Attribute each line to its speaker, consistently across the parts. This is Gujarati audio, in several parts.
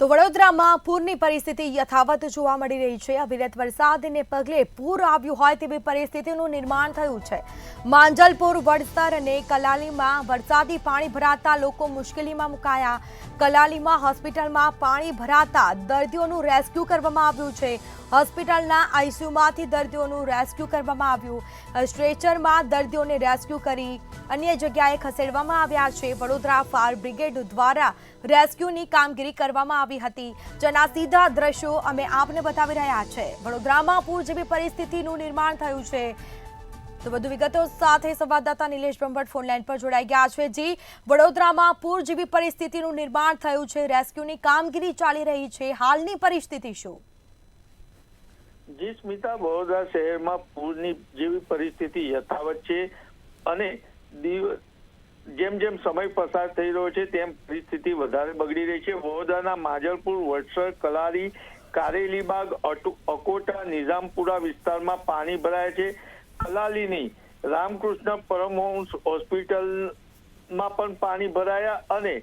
Speaker 1: તો વડોદરામાં પૂરની પરિસ્થિતિ યથાવત જોવા મળી રહી છે। અવિરત વરસાદને પગલે પૂર આવ્યું હોય તેવી પરિસ્થિતિનું નિર્માણ થયું છે। માંજલપુર, વડસર અને કલાલીમાં વરસાદી પાણી ભરાતા લોકો મુશ્કેલીમાં મુકાયા। કલાલીમાં હોસ્પિટલમાં પાણી ભરાતા દર્દીઓનું રેસ્ક્યુ કરવામાં આવ્યું છે। હોસ્પિટલના આઈસીયુમાંથી દર્દીઓનું રેસ્ક્યુ કરવામાં આવ્યું। સ્ટ્રેચરમાં દર્દીઓને રેસ્ક્યુ કરી અન્ય જગ્યાએ ખસેડવામાં આવ્યા છે। વડોદરા ફાયર બ્રિગેડ દ્વારા રેસ્ક્યુની કામગીરી કરવામાં આવી હતી, જેના સીધા દ્રશ્યો અમે આપને બતાવી રહ્યા છે। વડોદરામાં પૂર જેવી પરિસ્થિતિનું નિર્માણ થયું છે। તો વધુ વિગતો સાથે સંવાદદાતા નિલેશ બ્રહ્મભટ્ટ ફોન લાઈન પર જોડાઈ ગયા છે। જી, વડોદરામાં પૂર જેવી પરિસ્થિતિનું નિર્માણ થયું છે, રેસ્ક્યુની કામગીરી ચાલી રહી છે, હાલની પરિસ્થિતિ શું?
Speaker 2: જી સ્મિતા, વડોદરા શહેરમાં પૂરની જેવી પરિસ્થિતિ યથાવત છે અને જેમ જેમ સમય પસાર થઈ રહ્યો છે તેમ પરિસ્થિતિ વધારે બગડી રહી છે। વડોદરાના માંજલપુર, વડસર, કલાલી, કારેલીબાગ, અકોટા, નિઝામપુરા વિસ્તારમાં પાણી ભરાયા છે। કલાલીની રામકૃષ્ણ પરમહંસ હોસ્પિટલમાં પણ પાણી ભરાયા અને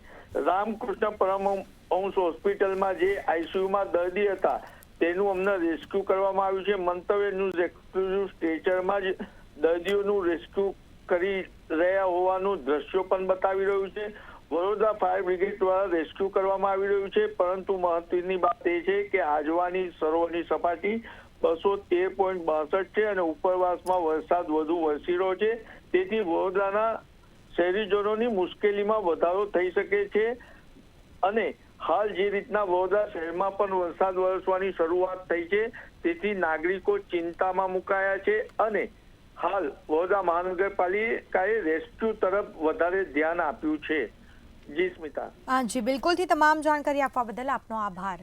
Speaker 2: રામકૃષ્ણ પરમહંસ હોસ્પિટલમાં જે આઈસીયુમાં દર્દી હતા તેનું અમને રેસ્ક્યુ કરવામાં આવ્યું છે। મંતવ્ય ન્યૂઝ એક્સક્લુઝિવ સ્ટ્રેચરમાં જ દર્દીઓનું રેસ્ક્યુ કરી રહ્યા હોવાનું દ્રશ્યો પણ બતાવી રહ્યું છે। વડોદરા ફાયર બ્રિગેડ દ્વારા રેસ્ક્યુ કરવામાં આવી રહ્યું છે, પરંતુ મહત્વની વાત એ છે કે આજવાની સરોવરની સપાટી 213.62 છે અને ઉપરવાસમાં વરસાદ વધુ વરસી રહ્યો છે, તેથી વડોદરાના શહેરીજનોની મુશ્કેલીમાં વધારો થઈ શકે છે અને હાલ જે રીતના વડોદરા શહેરમાં પણ વરસાદ વરસવાની શરૂઆત થઈ છે, તેથી નાગરિકો ચિંતામાં મુકાયા છે અને હાલ વડોદરા મહાનગરપાલિકાએ રેસ્ક્યુ તરફ વધારે ધ્યાન આપ્યું છે। જી સ્મિતા।
Speaker 1: જી બિલકુલથી તમામ જાણકારી આપવા બદલ આપનો આભાર।